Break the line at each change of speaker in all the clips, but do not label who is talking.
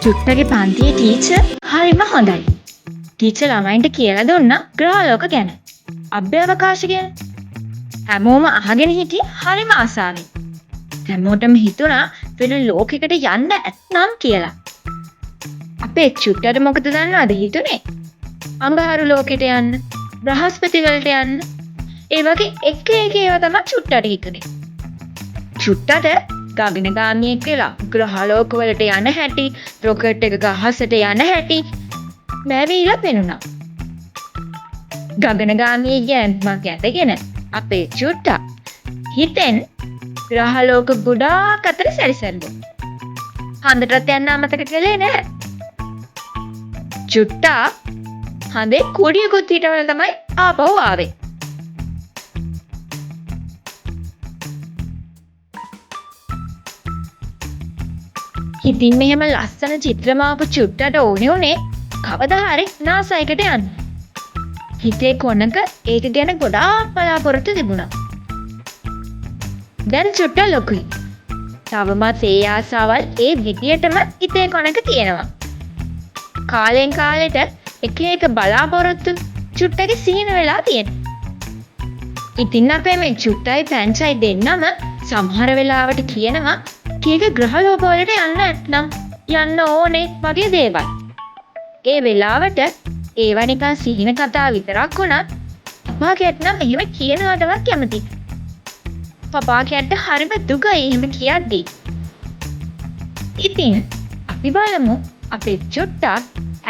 චුට්ටගේ පන්තියේ ටීචර් හරිම හොඳයි. ටීචර් ළමයින්ට කියලා දුන්නා ග්‍රහලෝක ගැන. අභ්‍යවකාශ ගැන. හැමෝම අහගෙන හිටියේ හරිම ආසාවෙන්. හැමෝටම හිතුණා වෙන ලෝකයකට යන්න ඇත්නම් කියලා. අපේ චුට්ටට මොකද දන්නවද හිතුනේ? අඟහරු ලෝකෙට යන්න, බ්‍රහස්පති වලට යන්න. ඒ වගේ එක එක ඒවා තමයි චුට්ටට හිතුනේ. චුට්ටට ගගනගාමියෙක් කියලා ග්‍රහලෝක වලට යන හැටි, රොකට් එක ගහසට යන හැටි බැවිලා පෙනුණා. ගගනගාමියෙක්ගේ ඇන්මක් ඇතගෙන අපේ චුට්ටා හිතෙන් ග්‍රහලෝක ගොඩාක් අතර සැරිසරුවා. හන්දටත් යන්න අමතක කළේ නැහැ. චුට්ටා හඳේ කුඩියකුත් හිටවල තමයි ආපහු ආවේ. ඉතින් මෙහෙම ලස්සන චිත්‍රමාපු චුට්ටට ඕනේ උනේ කවදා හරි NASA එකට යන්න. හිතේ කොනක ඒක ගැන ගොඩාක් බලාපොරොත්තු තිබුණා. දැන් චුට්ට ලොකුයි. තවමත් ඒ ආසාවල් ඒ විදියටම හිතේ කොනක තියෙනවා. කාලෙන් කාලෙට එක එක බලාපොරොත්තු චුට්ටගේ සීන වෙලා තියෙනවා. ඉතින් අපේ මේ චුට්ටයි පැංචයි දෙන්නම සමහර වෙලාවට කියනවා කීක ග්‍රහලෝක වලට යන්න නැත්නම් යන්න ඕනේ වගේ දේවල්. ඒ වෙලාවට ඒවා නිකන් සිහින කතා විතරක් වුණත් පපා කැට නම් එහෙම කියනවටවත් කැමති. පපා කැට හරිම දුකයි එහෙම කියද්දි. ඉතින් අපි බලමු අපේ චුට්ටා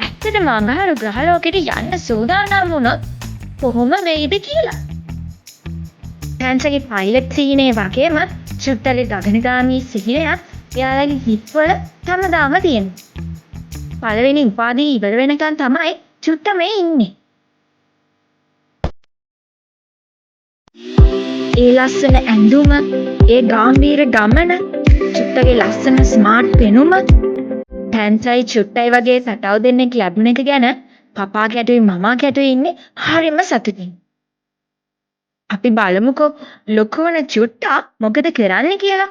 ඇත්තටම අඟහරු ග්‍රහලෝකෙට යන්න සූදානම් වුණොත් කොහොම වෙයිද කියලා. පැංචගේ පයිලට් සීනේ වගේම චුට්ටගේ ගගනගාමී සිහිනයක් එයාලගේ හිත්වල හැමදාම තියෙනවා. පළවෙනි උපාධිය ඉවර වෙනකන් තමයි චුට්ට මේ ඉන්නේ. ඒ ලස්සන ඇඳුම, ඒ ගාම්භීර ගමන, චුට්ටගේ ලස්සන ස්මාර්ට් පෙනුම, පැංචයි චුට්ටයි වගේ සටව් දෙන්නෙක් ලැබුණ එක ගැන පපා කැටුයි මමා කැටුයි ඉන්නේ හරිම සතුටින්. අපි බලමුකෝ ලොකු වන චුට්ටා මොකද කරන්නේ කියලා.